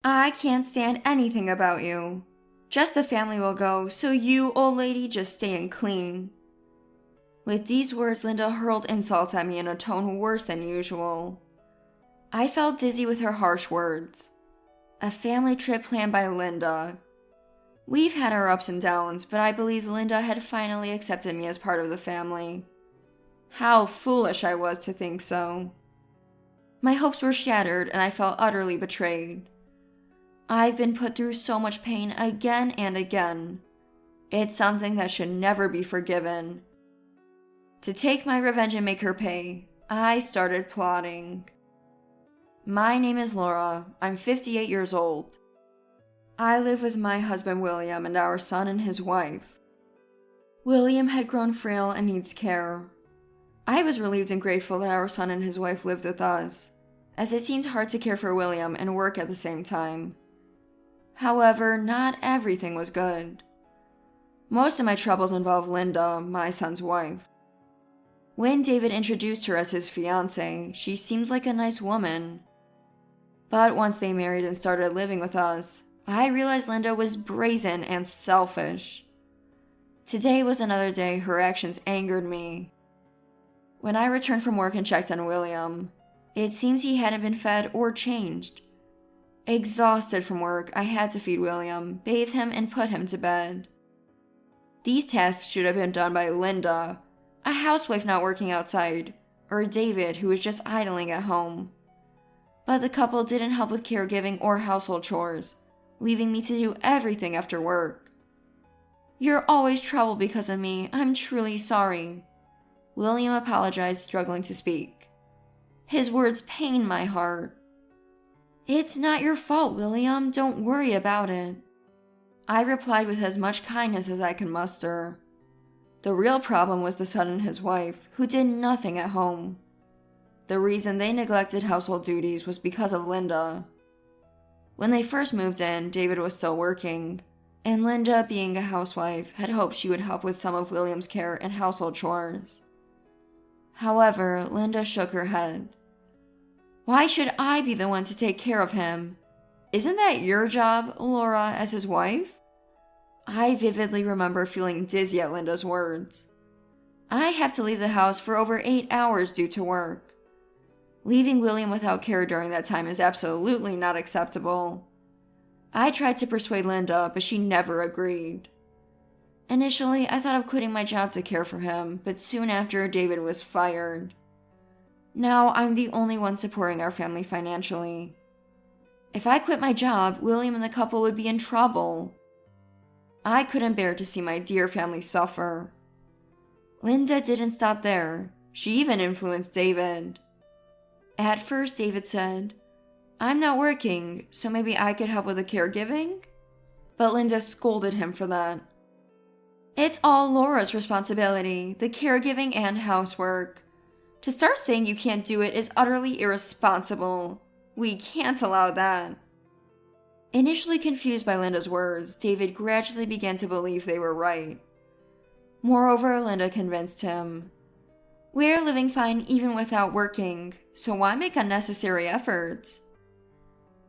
I can't stand anything about you. Just the family will go, so you, old lady, just stay and clean." With these words, Linda hurled insults at me in a tone worse than usual. I felt dizzy with her harsh words. A family trip planned by Linda. We've had our ups and downs, but I believed Linda had finally accepted me as part of the family. How foolish I was to think so. My hopes were shattered, and I felt utterly betrayed. I've been put through so much pain again and again. It's something that should never be forgiven. To take my revenge and make her pay, I started plotting. My name is Laura. I'm 58 years old. I live with my husband William and our son and his wife. William had grown frail and needs care. I was relieved and grateful that our son and his wife lived with us, as it seemed hard to care for William and work at the same time. However, not everything was good. Most of my troubles involved Linda, my son's wife. When David introduced her as his fiancée, she seemed like a nice woman. But once they married and started living with us, I realized Linda was brazen and selfish. Today was another day her actions angered me. When I returned from work and checked on William, it seems he hadn't been fed or changed. Exhausted from work, I had to feed William, bathe him, and put him to bed. These tasks should have been done by Linda, a housewife not working outside, or David, who was just idling at home. But the couple didn't help with caregiving or household chores, leaving me to do everything after work. "You're always trouble because of me. I'm truly sorry." William apologized, struggling to speak. His words pained my heart. "It's not your fault, William. Don't worry about it." I replied with as much kindness as I could muster. The real problem was the son and his wife, who did nothing at home. The reason they neglected household duties was because of Linda. When they first moved in, David was still working, and Linda, being a housewife, had hoped she would help with some of William's care and household chores. However, Linda shook her head. "Why should I be the one to take care of him? Isn't that your job, Laura, as his wife?" I vividly remember feeling dizzy at Linda's words. I have to leave the house for over 8 hours due to work. Leaving William without care during that time is absolutely not acceptable. I tried to persuade Linda, but she never agreed. Initially, I thought of quitting my job to care for him, but soon after, David was fired. Now, I'm the only one supporting our family financially. If I quit my job, William and the couple would be in trouble. I couldn't bear to see my dear family suffer. Linda didn't stop there. She even influenced David. At first, David said, "I'm not working, so maybe I could help with the caregiving?" But Linda scolded him for that. "It's all Laura's responsibility, the caregiving and housework. To start saying you can't do it is utterly irresponsible. We can't allow that." Initially confused by Linda's words, David gradually began to believe they were right. Moreover, Linda convinced him. "We're living fine even without working, so why make unnecessary efforts?"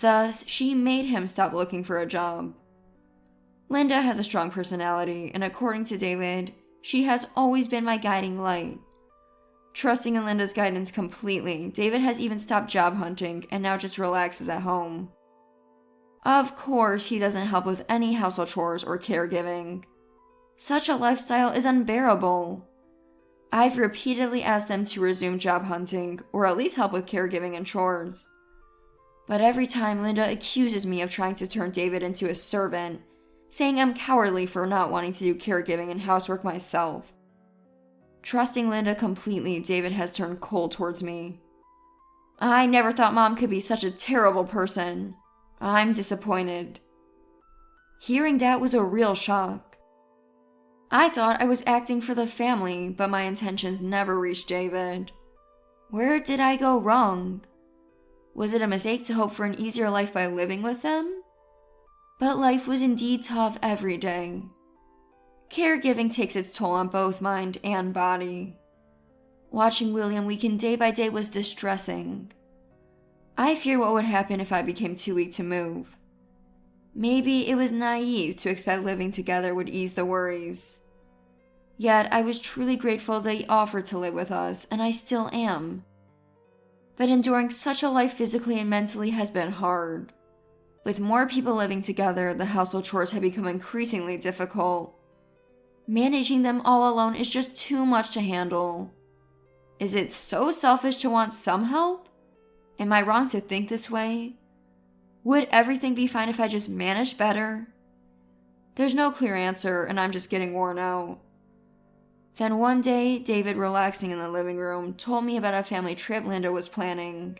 Thus, she made him stop looking for a job. Linda has a strong personality, and according to David, she has always been my guiding light. Trusting in Linda's guidance completely, David has even stopped job hunting and now just relaxes at home. Of course, he doesn't help with any household chores or caregiving. Such a lifestyle is unbearable. I've repeatedly asked them to resume job hunting, or at least help with caregiving and chores. But every time, Linda accuses me of trying to turn David into a servant, saying I'm cowardly for not wanting to do caregiving and housework myself. Trusting Linda completely, David has turned cold towards me. I never thought Mom could be such a terrible person. I'm disappointed. Hearing that was a real shock. I thought I was acting for the family, but my intentions never reached David. Where did I go wrong? Was it a mistake to hope for an easier life by living with them? But life was indeed tough every day. Caregiving takes its toll on both mind and body. Watching William weaken day by day was distressing. I feared what would happen if I became too weak to move. Maybe it was naive to expect living together would ease the worries. Yet I was truly grateful they offered to live with us, and I still am. But enduring such a life physically and mentally has been hard. With more people living together, the household chores have become increasingly difficult. Managing them all alone is just too much to handle. Is it so selfish to want some help? Am I wrong to think this way? Would everything be fine if I just managed better? There's no clear answer, and I'm just getting worn out. Then one day, David, relaxing in the living room, told me about a family trip Linda was planning.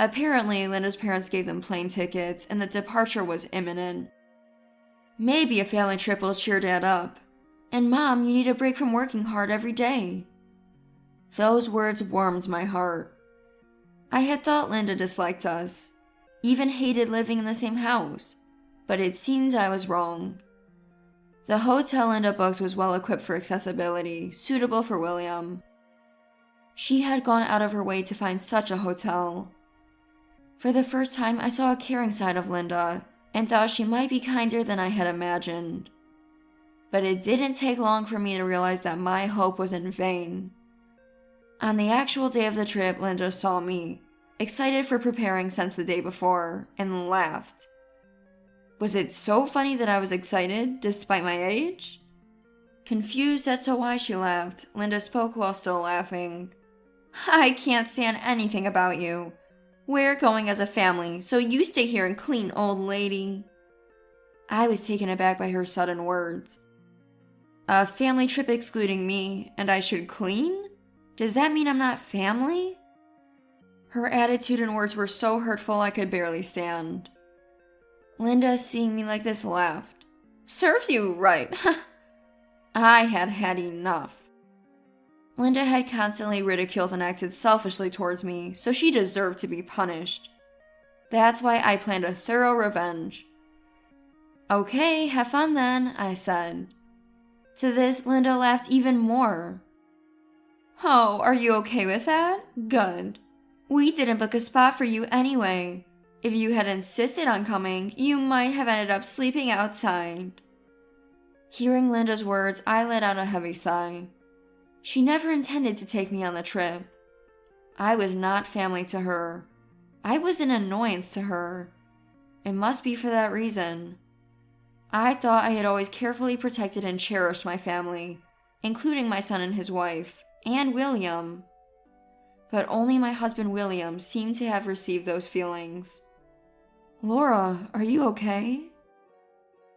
Apparently, Linda's parents gave them plane tickets, and the departure was imminent. Maybe a family trip will cheer Dad up. And Mom, you need a break from working hard every day. Those words warmed my heart. I had thought Linda disliked us, even hated living in the same house, but it seems I was wrong. The hotel Linda booked was well equipped for accessibility, suitable for William. She had gone out of her way to find such a hotel. For the first time, I saw a caring side of Linda and thought she might be kinder than I had imagined. But it didn't take long for me to realize that my hope was in vain. On the actual day of the trip, Linda saw me, excited for preparing since the day before, and laughed. Was it so funny that I was excited, despite my age? Confused as to why she laughed, Linda spoke while still laughing. I can't stand anything about you. We're going as a family, so you stay here and clean, old lady. I was taken aback by her sudden words. A family trip excluding me, and I should clean? Does that mean I'm not family? Her attitude and words were so hurtful I could barely stand. Linda, seeing me like this, laughed. Serves you right. I had had enough. Linda had constantly ridiculed and acted selfishly towards me, so she deserved to be punished. That's why I planned a thorough revenge. Okay, have fun then, I said. To this, Linda laughed even more. Oh, are you okay with that? Good. We didn't book a spot for you anyway. If you had insisted on coming, you might have ended up sleeping outside. Hearing Linda's words, I let out a heavy sigh. She never intended to take me on the trip. I was not family to her. I was an annoyance to her. It must be for that reason. I thought I had always carefully protected and cherished my family, including my son and his wife, and William. But only my husband William seemed to have received those feelings. Laura, are you okay?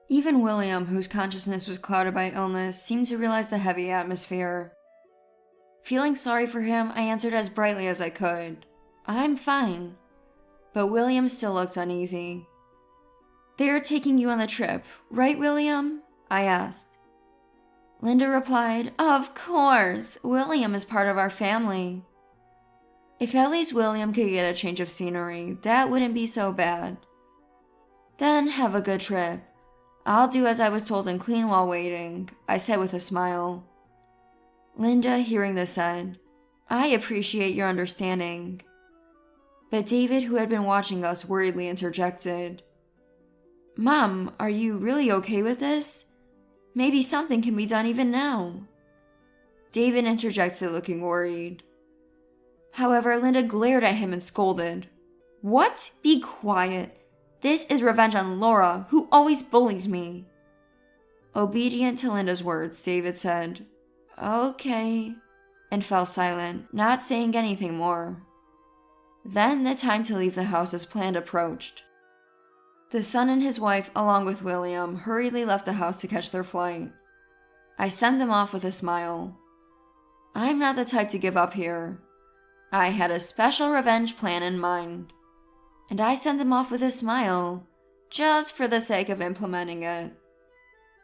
Even William, whose consciousness was clouded by illness, seemed to realize the heavy atmosphere. Feeling sorry for him, I answered as brightly as I could. I'm fine. But William still looked uneasy. They're taking you on the trip, right, William? I asked. Linda replied, Of course. William is part of our family. If at least William could get a change of scenery, that wouldn't be so bad. Then have a good trip. I'll do as I was told and clean while waiting, I said with a smile. Linda, hearing this, said, I appreciate your understanding. But David, who had been watching us, worriedly interjected. Mom, are you really okay with this? Maybe something can be done even now. David interjected, looking worried. However, Linda glared at him and scolded. What? Be quiet. This is revenge on Laura, who always bullies me. Obedient to Linda's words, David said, Okay, and fell silent, not saying anything more. Then the time to leave the house as planned approached. The son and his wife, along with William, hurriedly left the house to catch their flight. I sent them off with a smile. I'm not the type to give up here. I had a special revenge plan in mind. And I sent them off with a smile, just for the sake of implementing it.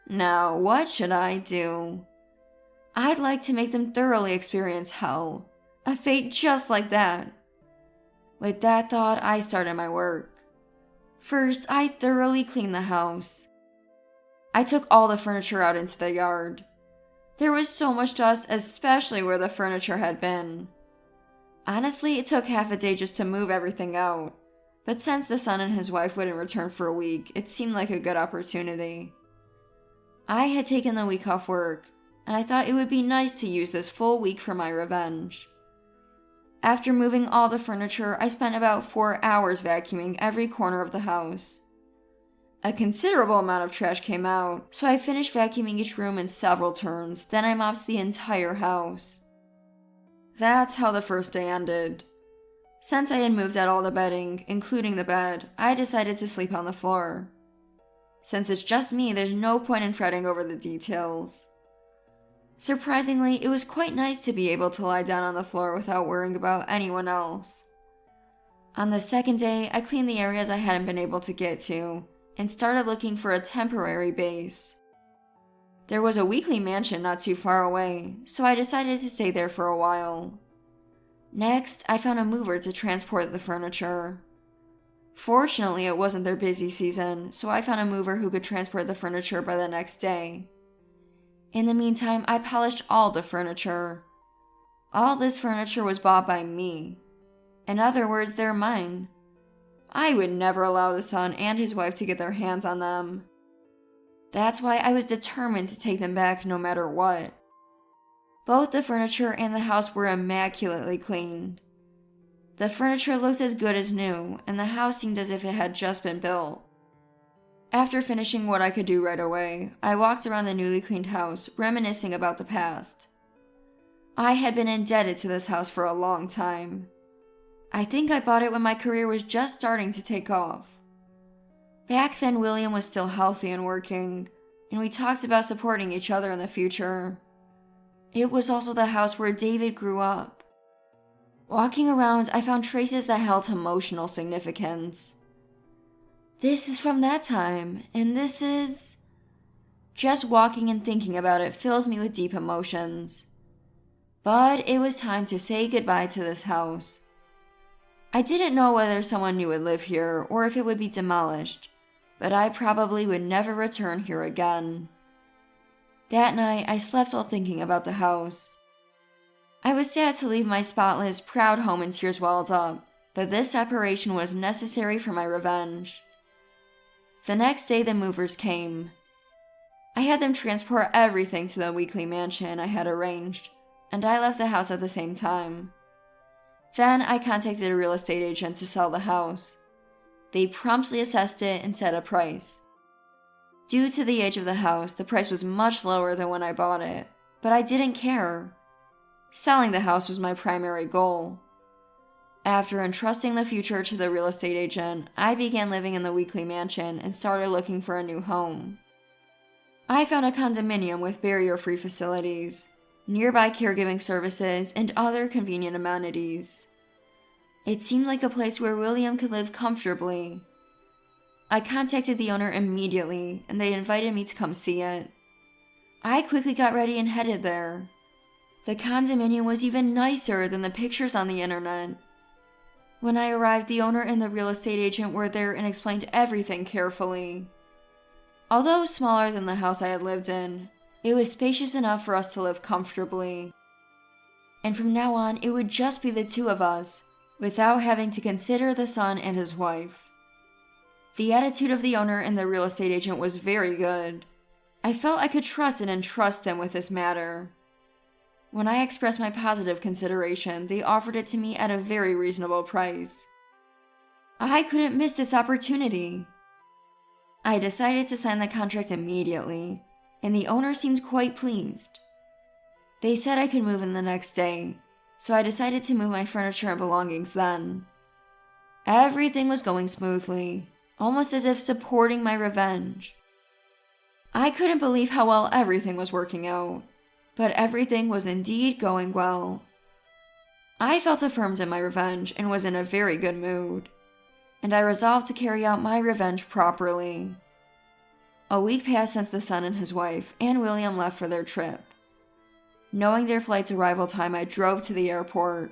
Now, what should I do? I'd like to make them thoroughly experience hell, a fate just like that. With that thought, I started my work. First, I thoroughly cleaned the house. I took all the furniture out into the yard. There was so much dust, especially where the furniture had been. Honestly, it took half a day just to move everything out, but since the son and his wife wouldn't return for a week, it seemed like a good opportunity. I had taken the week off work, and I thought it would be nice to use this full week for my revenge. After moving all the furniture, I spent about 4 hours vacuuming every corner of the house. A considerable amount of trash came out, so I finished vacuuming each room in several turns, then I mopped the entire house. That's how the first day ended. Since I had moved out all the bedding, including the bed, I decided to sleep on the floor. Since it's just me, there's no point in fretting over the details. Surprisingly, it was quite nice to be able to lie down on the floor without worrying about anyone else. On the second day, I cleaned the areas I hadn't been able to get to, and started looking for a temporary base. There was a weekly mansion not too far away, so I decided to stay there for a while. Next, I found a mover to transport the furniture. Fortunately, it wasn't their busy season, so I found a mover who could transport the furniture by the next day. In the meantime, I polished all the furniture. All this furniture was bought by me. In other words, they're mine. I would never allow the son and his wife to get their hands on them. That's why I was determined to take them back no matter what. Both the furniture and the house were immaculately cleaned. The furniture looked as good as new, and the house seemed as if it had just been built. After finishing what I could do right away, I walked around the newly cleaned house, reminiscing about the past. I had been indebted to this house for a long time. I think I bought it when my career was just starting to take off. Back then, William was still healthy and working, and we talked about supporting each other in the future. It was also the house where David grew up. Walking around, I found traces that held emotional significance. This is from that time, and this is... Just walking and thinking about it fills me with deep emotions. But it was time to say goodbye to this house. I didn't know whether someone new would live here or if it would be demolished, but I probably would never return here again. That night, I slept while thinking about the house. I was sad to leave my spotless, proud home and tears welled up, but this separation was necessary for my revenge. The next day, the movers came. I had them transport everything to the weekly mansion I had arranged, and I left the house at the same time. Then I contacted a real estate agent to sell the house. They promptly assessed it and set a price. Due to the age of the house, the price was much lower than when I bought it, but I didn't care. Selling the house was my primary goal. After entrusting the future to the real estate agent, I began living in the weekly mansion and started looking for a new home. I found a condominium with barrier-free facilities, nearby caregiving services, and other convenient amenities. It seemed like a place where William could live comfortably. I contacted the owner immediately, and they invited me to come see it. I quickly got ready and headed there. The condominium was even nicer than the pictures on the internet. When I arrived, the owner and the real estate agent were there and explained everything carefully. Although smaller than the house I had lived in, it was spacious enough for us to live comfortably. And from now on, it would just be the two of us, without having to consider the son and his wife. The attitude of the owner and the real estate agent was very good. I felt I could trust and entrust them with this matter. When I expressed my positive consideration, they offered it to me at a very reasonable price. I couldn't miss this opportunity. I decided to sign the contract immediately, and the owner seemed quite pleased. They said I could move in the next day, so I decided to move my furniture and belongings then. Everything was going smoothly, almost as if supporting my revenge. I couldn't believe how well everything was working out. But everything was indeed going well. I felt affirmed in my revenge and was in a very good mood, and I resolved to carry out my revenge properly. A week passed since the son and his wife and William left for their trip. Knowing their flight's arrival time, I drove to the airport.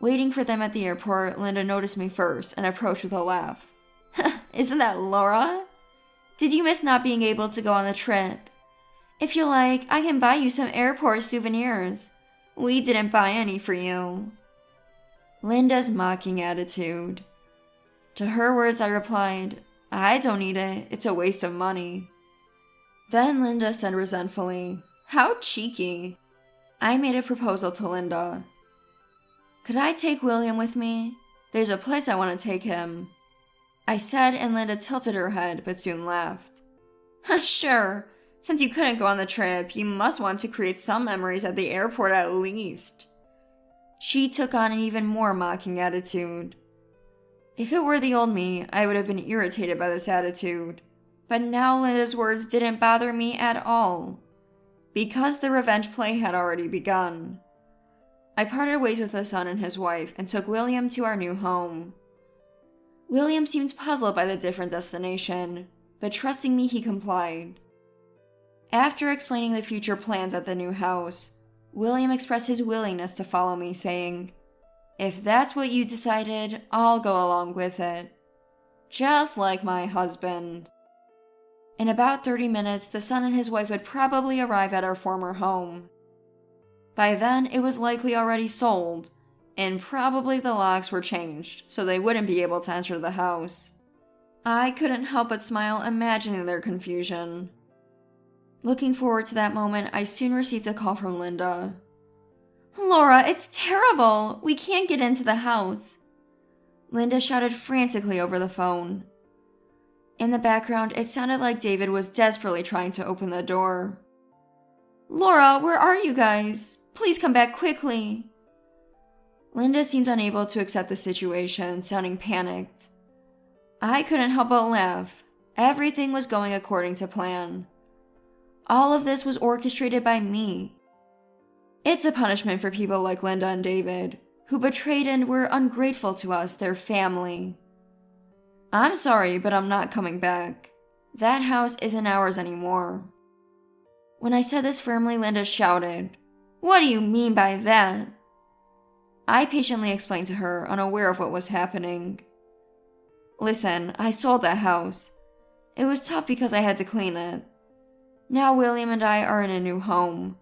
Waiting for them at the airport, Linda noticed me first and approached with a laugh. "Isn't that Laura? Did you miss not being able to go on the trip? If you like, I can buy you some airport souvenirs. We didn't buy any for you." Linda's mocking attitude. To her words, I replied, I don't need it. It's a waste of money. Then Linda said resentfully, How cheeky. I made a proposal to Linda. Could I take William with me? There's a place I want to take him. I said, and Linda tilted her head, but soon laughed. Sure. Since you couldn't go on the trip, you must want to create some memories at the airport at least. She took on an even more mocking attitude. If it were the old me, I would have been irritated by this attitude. But now Linda's words didn't bother me at all, because the revenge play had already begun. I parted ways with the son and his wife and took William to our new home. William seemed puzzled by the different destination, but trusting me, he complied. After explaining the future plans at the new house, William expressed his willingness to follow me, saying, If that's what you decided, I'll go along with it. Just like my husband. In about 30 minutes, the son and his wife would probably arrive at our former home. By then, it was likely already sold, and probably the locks were changed, so they wouldn't be able to enter the house. I couldn't help but smile, imagining their confusion. Looking forward to that moment, I soon received a call from Linda. Laura, it's terrible! We can't get into the house! Linda shouted frantically over the phone. In the background, it sounded like David was desperately trying to open the door. Laura, where are you guys? Please come back quickly. Linda seemed unable to accept the situation, sounding panicked. I couldn't help but laugh. Everything was going according to plan. All of this was orchestrated by me. It's a punishment for people like Linda and David, who betrayed and were ungrateful to us, their family. I'm sorry, but I'm not coming back. That house isn't ours anymore. When I said this firmly, Linda shouted, What do you mean by that? I patiently explained to her, unaware of what was happening. Listen, I sold that house. It was tough because I had to clean it. Now William and I are in a new home.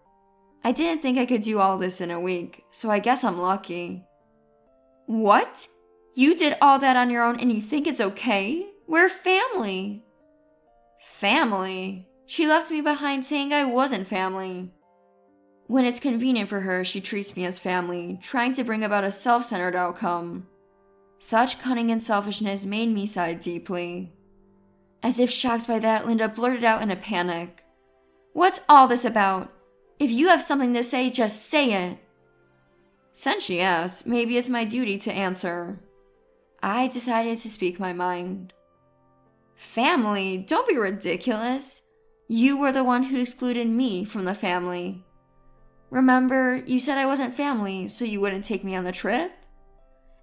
I didn't think I could do all this in a week, so I guess I'm lucky. What? You did all that on your own and you think it's okay? We're family. Family? She left me behind saying I wasn't family. When it's convenient for her, she treats me as family, trying to bring about a self-centered outcome. Such cunning and selfishness made me sigh deeply. As if shocked by that, Linda blurted out in a panic. What's all this about? If you have something to say, just say it. Since she asked, maybe it's my duty to answer. I decided to speak my mind. Family? Don't be ridiculous. You were the one who excluded me from the family. Remember, you said I wasn't family, so you wouldn't take me on the trip?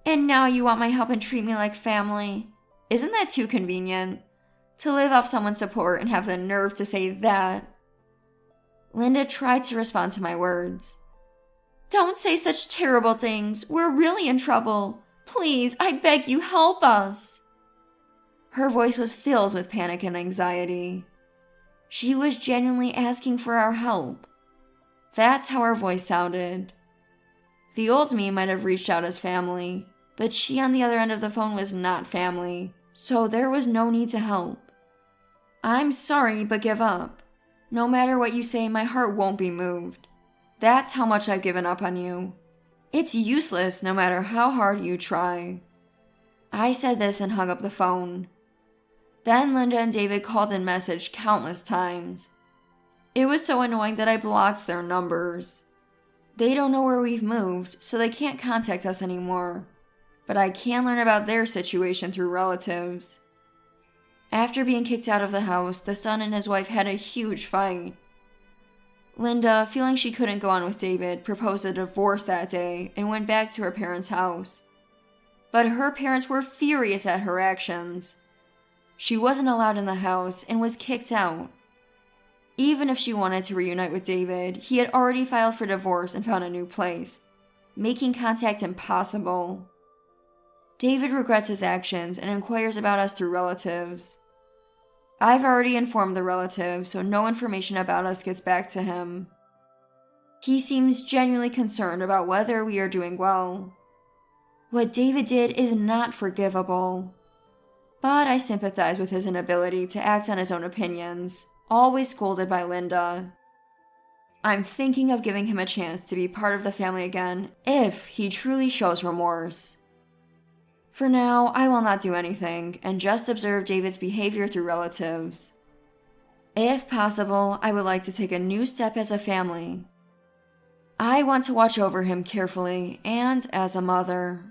And now you want my help and treat me like family? Isn't that too convenient? To live off someone's support and have the nerve to say that. Linda tried to respond to my words. Don't say such terrible things. We're really in trouble. Please, I beg you, help us. Her voice was filled with panic and anxiety. She was genuinely asking for our help. That's how her voice sounded. The old me might have reached out as family, but she on the other end of the phone was not family, so there was no need to help. I'm sorry, but give up. No matter what you say, my heart won't be moved. That's how much I've given up on you. It's useless no matter how hard you try. I said this and hung up the phone. Then Linda and David called and messaged countless times. It was so annoying that I blocked their numbers. They don't know where we've moved, so they can't contact us anymore. But I can learn about their situation through relatives. After being kicked out of the house, the son and his wife had a huge fight. Linda, feeling she couldn't go on with David, proposed a divorce that day and went back to her parents' house. But her parents were furious at her actions. She wasn't allowed in the house and was kicked out. Even if she wanted to reunite with David, he had already filed for divorce and found a new place, making contact impossible. David regrets his actions and inquires about us through relatives. I've already informed the relative, so no information about us gets back to him. He seems genuinely concerned about whether we are doing well. What David did is not forgivable. But I sympathize with his inability to act on his own opinions, always scolded by Linda. I'm thinking of giving him a chance to be part of the family again if he truly shows remorse. For now, I will not do anything and just observe David's behavior through relatives. If possible, I would like to take a new step as a family. I want to watch over him carefully and as a mother.